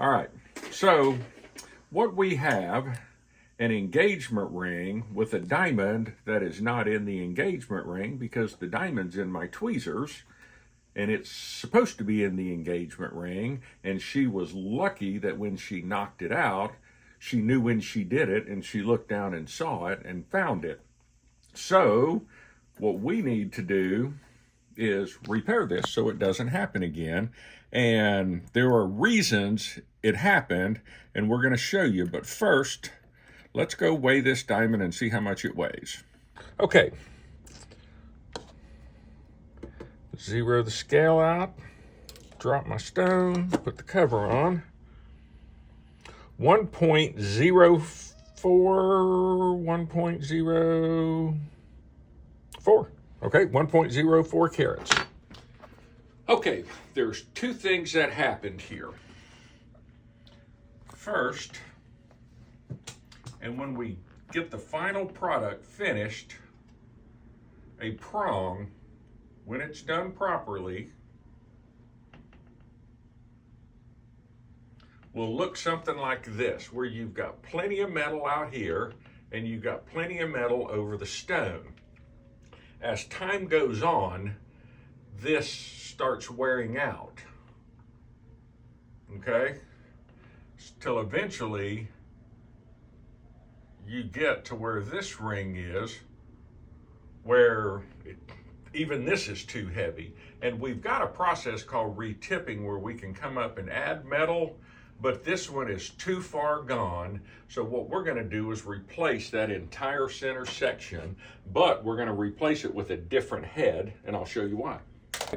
All right, so what we have, an engagement ring with a diamond that is not in the engagement ring because the diamond's in my tweezers and it's supposed to be in the engagement ring. And she was lucky that when she knocked it out, she knew when she did it and she looked down and saw it and found it. So what we need to do is repair this so it doesn't happen again. And there are reasons it happened, and we're going to show you. But first, let's go weigh this diamond and see how much it weighs. Okay. Zero the scale out, drop my stone, put the cover on. 1.04, 1.04. Okay, 1.04 carats. Okay, there's two things that happened here. First, and when we get the final product finished, a prong, when it's done properly, will look something like this, where you've got plenty of metal out here and you've got plenty of metal over the stone. As time goes on, this starts wearing out, okay? Till eventually you get to where this ring is, where even this is too heavy. And we've got a process called retipping where we can come up and add metal, but this one is too far gone. So what we're going to do is replace that entire center section, but we're going to replace it with a different head, and I'll show you why.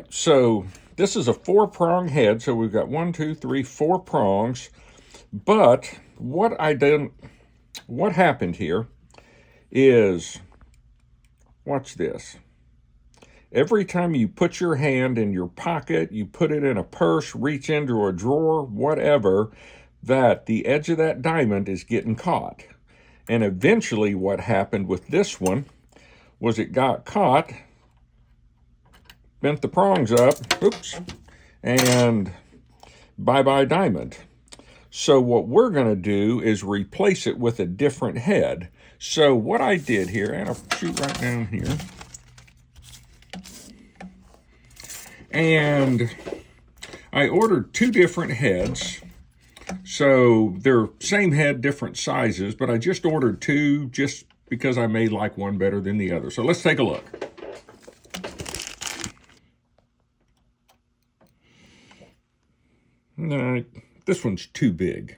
So this is a 4-prong head, so we've got 1, 2, 3, 4 prongs. But what happened here is, watch this. Every time you put your hand in your pocket, you put it in a purse, reach into a drawer, whatever, that the edge of that diamond is getting caught. And eventually what happened with this one was it got caught, bent the prongs up, oops, and bye-bye diamond. So what we're going to do is replace it with a different head. So what I did here, and I'll shoot right down here, and I ordered 2 different heads. So they're same head, different sizes, but I just ordered 2 just because I may like one better than the other. So let's take a look. No, this one's too big.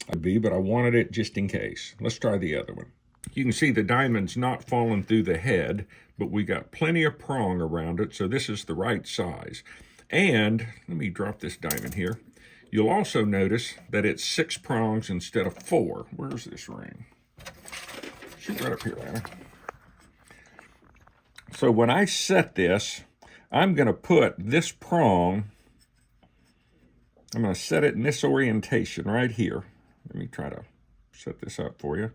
But I wanted it just in case. Let's try the other one. You can see the diamond's not falling through the head, but we got plenty of prong around it, so this is the right size. And let me drop this diamond here. You'll also notice that it's 6 prongs instead of 4. Where's this ring? Shoot right up here, Anna. So when I set this, I'm going to put this prong, I'm going to set it in this orientation right here. Let me try to set this up for you.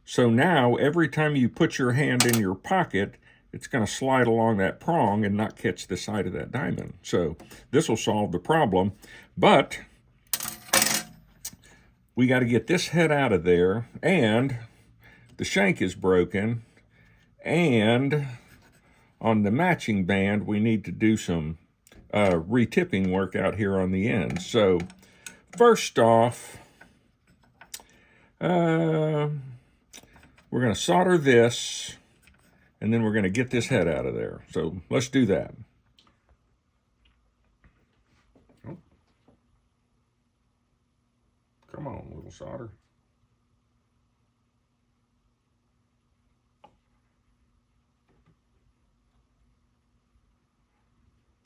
So now, every time you put your hand in your pocket, it's going to slide along that prong and not catch the side of that diamond. So this will solve the problem. But we got to get this head out of there, and the shank is broken. And on the matching band, we need to do some retipping work out here on the end. So first off, we're going to solder this, and then we're going to get this head out of there. So let's do that. Oh. Come on, little solder.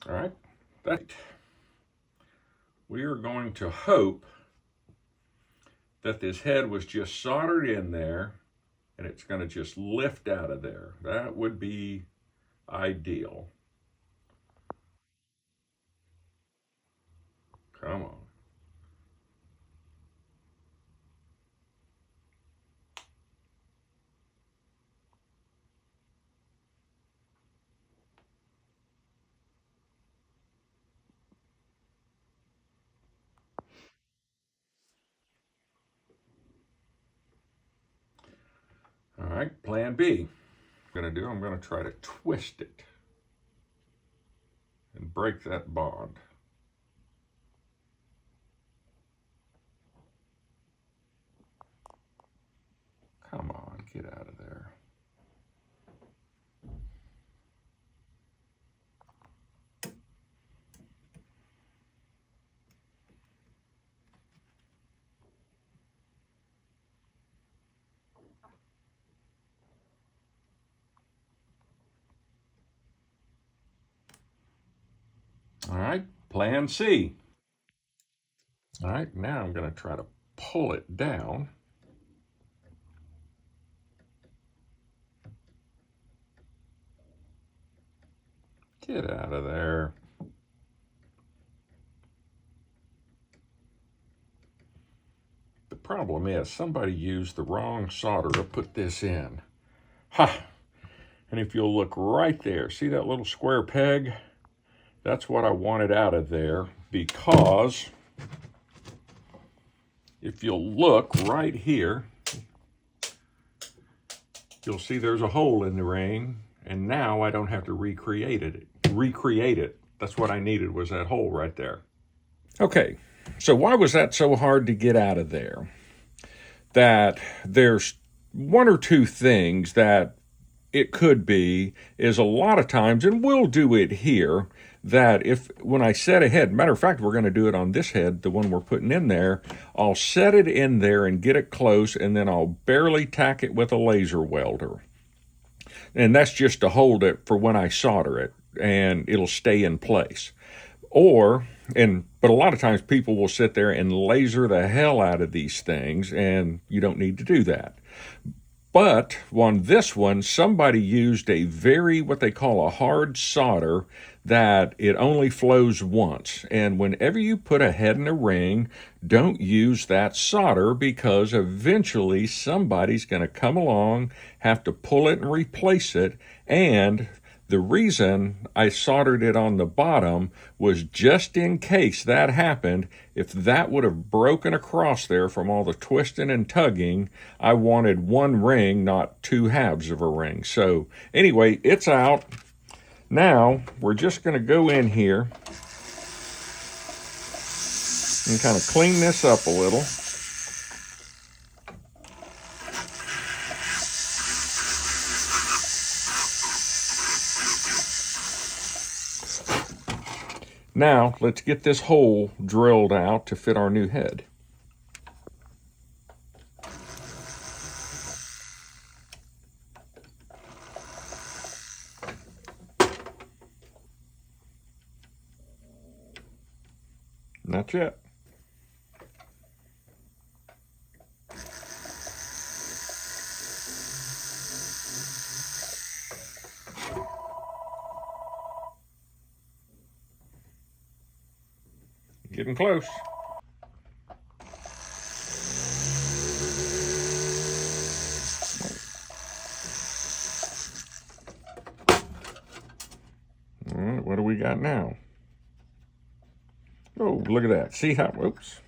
All right, we are going to hope that this head was just soldered in there and it's going to just lift out of there. That would be ideal. Come on. plan B. I'm going to try to twist it and break that bond. Come on, get out of there. All right, plan C. All right, now I'm going to try to pull it down. Get out of there. The problem is somebody used the wrong solder to put this in. Ha! And if you'll look right there, see that little square peg? That's what I wanted out of there, because if you'll look right here, you'll see there's a hole in the ring, and now I don't have to recreate it. That's what I needed, was that hole right there. Okay, so why was that so hard to get out of there? That there's one or two things that it could be is a lot of times, and we'll do it here, that when I set a head, matter of fact, we're going to do it on this head, the one we're putting in there, I'll set it in there and get it close, and then I'll barely tack it with a laser welder. And that's just to hold it for when I solder it, and it'll stay in place. But a lot of times people will sit there and laser the hell out of these things, and you don't need to do that. But on this one, somebody used what they call a hard solder, that it only flows once. And whenever you put a head in a ring, don't use that solder, because eventually somebody's going to come along, have to pull it and replace it. And the reason I soldered it on the bottom was just in case that happened. If that would have broken across there from all the twisting and tugging, I wanted one ring, not two halves of a ring. So anyway, it's out. Now we're just going to go in here and kind of clean this up a little. Now, let's get this hole drilled out to fit our new head. And that's it. Getting close. All right, what do we got now? Oh, look at that. See how, oops.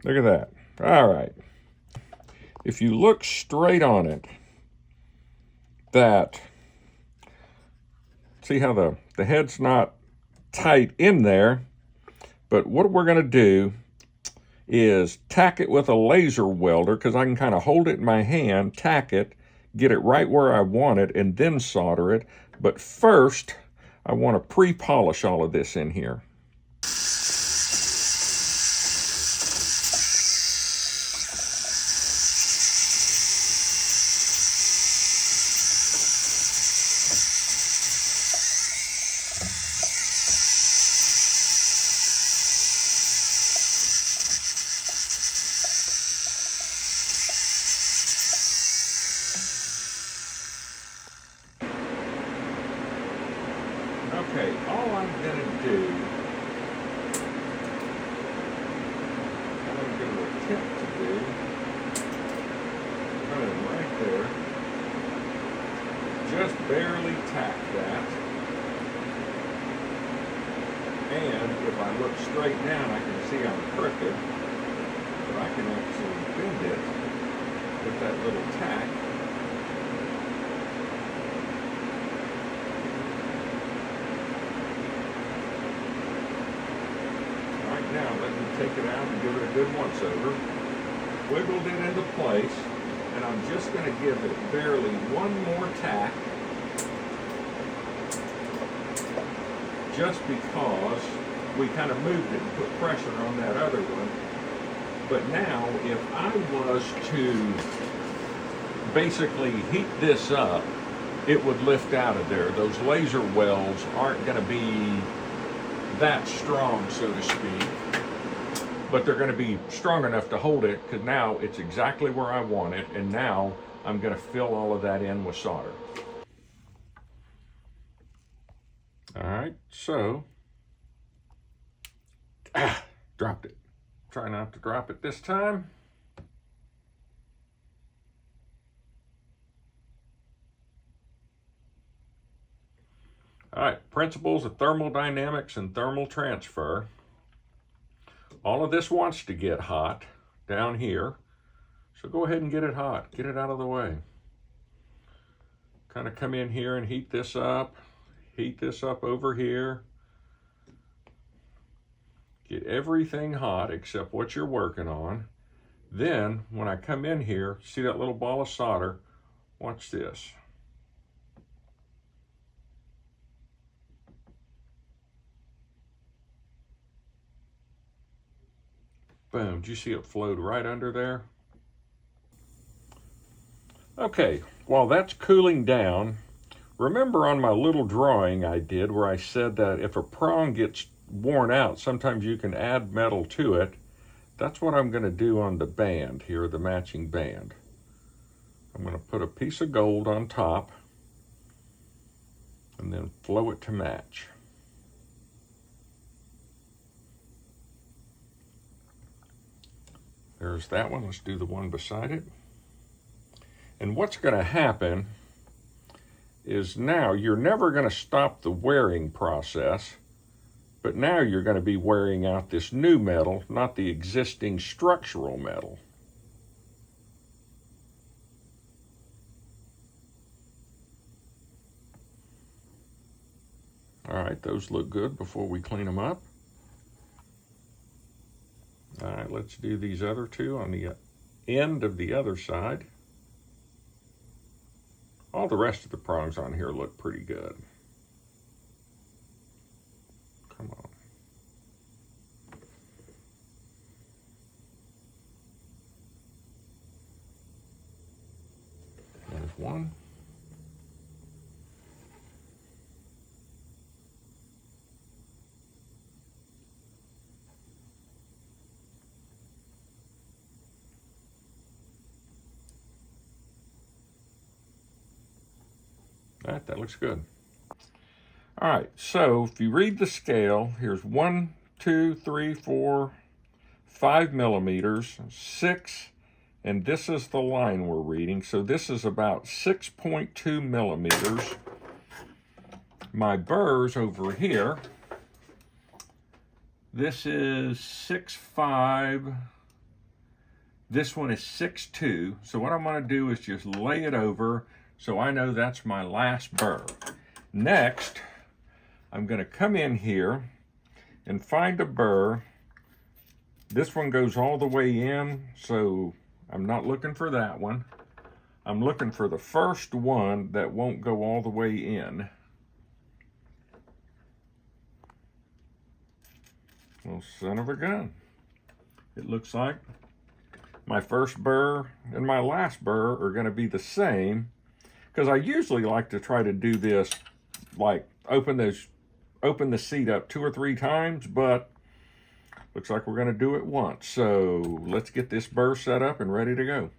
Look at that. All right. If you look straight on it, see how the head's not tight in there, but what we're going to do is tack it with a laser welder, because I can kind of hold it in my hand, tack it, get it right where I want it, and then solder it. But first, I want to pre-polish all of this in here. Okay, all I'm going to do, what I'm going to attempt to do, right there, just barely tack that. And if I look straight down, I can see I'm crooked. But I can actually bend it with that little tack. Right now, let me take it out and give it a good once over. Wiggled it into place, and I'm just going to give it barely one more tack, just because we kind of moved it and put pressure on that other one. But now, if I was to basically heat this up, it would lift out of there. Those laser welds aren't going to be that strong, so to speak, but they're going to be strong enough to hold it, because now it's exactly where I want it, and now I'm going to fill all of that in with solder. All right, so, dropped it. Try not to drop it this time. All right, principles of thermodynamics and thermal transfer. All of this wants to get hot down here, so go ahead and get it hot. Get it out of the way. Kind of come in here and heat this up over here. Get everything hot except what you're working on. Then, when I come in here, see that little ball of solder? Watch this. Boom, did you see it flowed right under there? Okay, while that's cooling down, remember on my little drawing I did where I said that if a prong gets worn out, sometimes you can add metal to it. That's what I'm going to do on the band here, the matching band. I'm going to put a piece of gold on top and then flow it to match. There's that one. Let's do the one beside it. And what's going to happen is now you're never going to stop the wearing process, but now you're going to be wearing out this new metal, not the existing structural metal. All right, those look good before we clean them up. All right, let's do these other two on the end of the other side. All the rest of the prongs on here look pretty good. Come on. There's one. All right, that looks good. All right, so if you read the scale, here's 1, 2, 3, 4, 5 millimeters, 6, and this is the line we're reading. So this is about 6.2 millimeters. My burrs over here, this is 6.5. This one is 6.2. So what I'm going to do is just lay it over so I know that's my last burr. Next, I'm going to come in here and find a burr. This one goes all the way in, so I'm not looking for that one. I'm looking for the first one that won't go all the way in. Well, son of a gun. It looks like my first burr and my last burr are going to be the same, because I usually like to try to do this, like open the seat up 2 or 3 times, but looks like we're going to do it once. So let's get this burr set up and ready to go.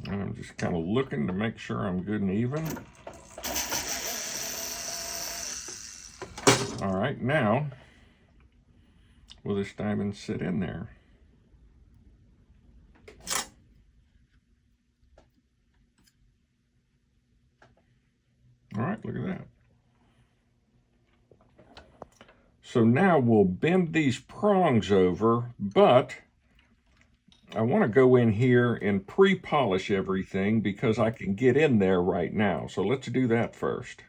I'm just kind of looking to make sure I'm good and even. All right, now will this diamond sit in there? So now we'll bend these prongs over, but I want to go in here and pre-polish everything because I can get in there right now. So let's do that first.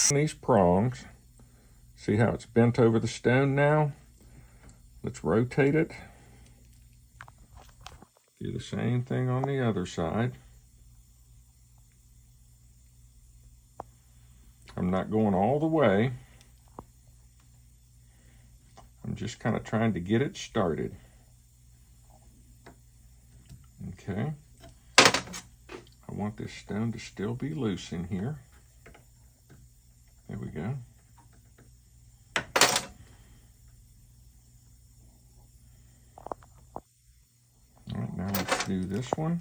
These prongs, see how it's bent over the stone now? Let's rotate it. Do the same thing on the other side. I'm not going all the way. I'm just kind of trying to get it started. Okay. I want this stone to still be loose in here. There we go. All right, now let's do this one.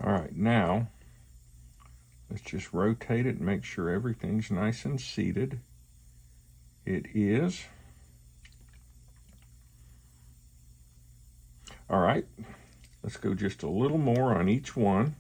All right, now let's just rotate it and make sure everything's nice and seated. It is. All right, let's go just a little more on each one.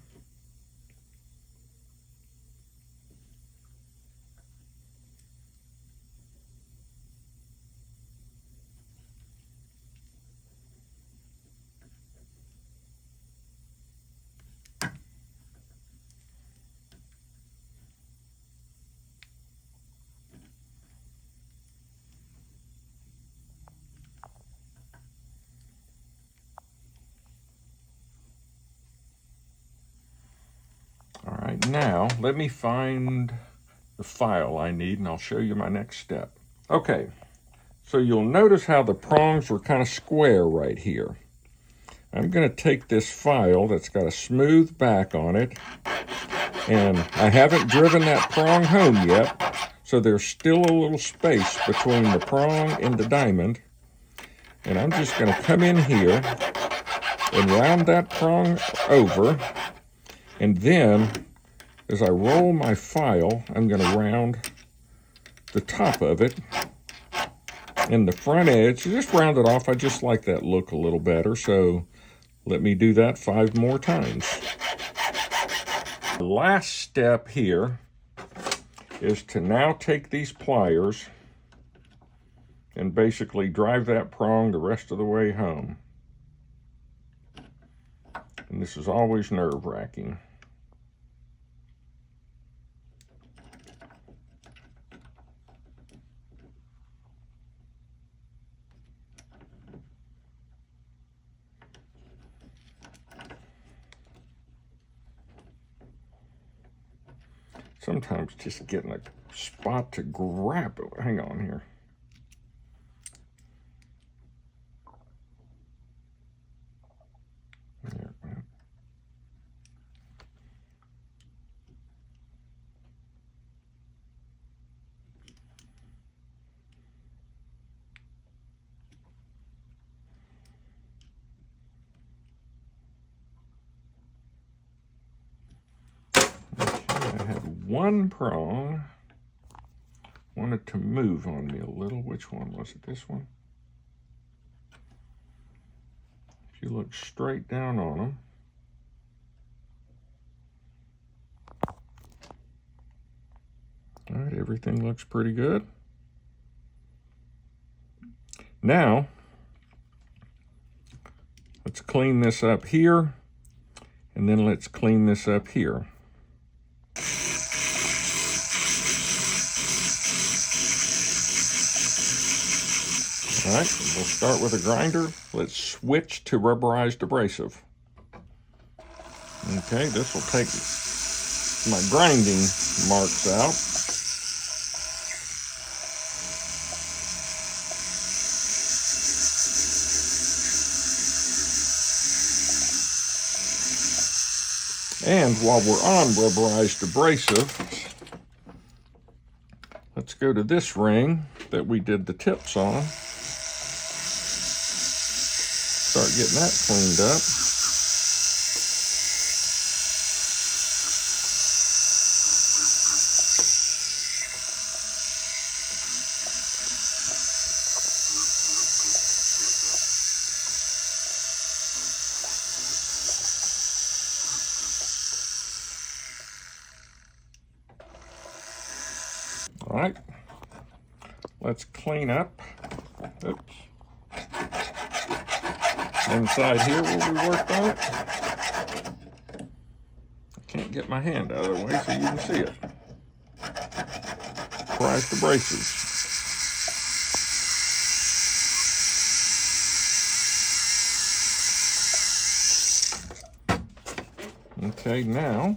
All right, now let me find the file I need and I'll show you my next step. Okay, so you'll notice how the prongs were kind of square right here. I'm going to take this file that's got a smooth back on it, and I haven't driven that prong home yet, so there's still a little space between the prong and the diamond. And I'm just going to come in here and round that prong over. And then, as I roll my file, I'm going to round the top of it and the front edge. Just round it off. I just like that look a little better, so let me do that 5 more times. The last step here is to now take these pliers and basically drive that prong the rest of the way home. And this is always nerve-wracking. Sometimes just getting a spot to grab it. Hang on here. There. I had one prong wanted to move on me a little. Which one was it? This one? If you look straight down on them, all right, everything looks pretty good. Now, let's clean this up here, and then let's clean this up here. All right, we'll start with a grinder. Let's switch to rubberized abrasive. Okay, this will take my grinding marks out. And while we're on rubberized abrasive, let's go to this ring that we did the tips on. Start getting that cleaned up. All right, let's clean up. Oops. Inside here where we worked on it. I can't get my hand out of the way so you can see it. Prized abrasives. Okay, now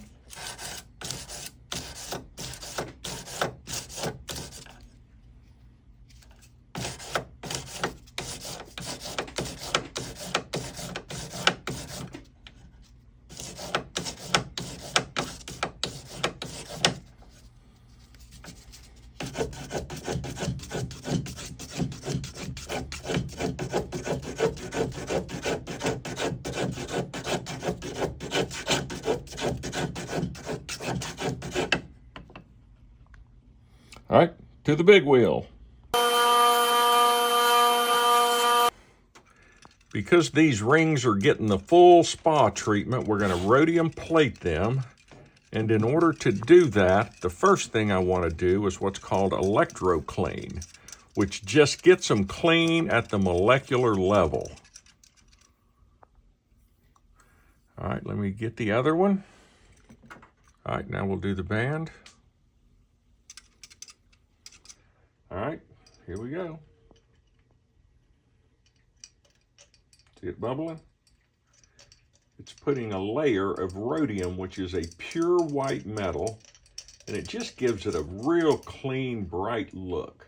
all right, to the big wheel. Because these rings are getting the full spa treatment, we're going to rhodium plate them. And in order to do that, the first thing I want to do is what's called electro clean, which just gets them clean at the molecular level. All right, let me get the other one. All right, now we'll do the band. All right, here we go. See it bubbling? It's putting a layer of rhodium, which is a pure white metal, and it just gives it a real clean, bright look.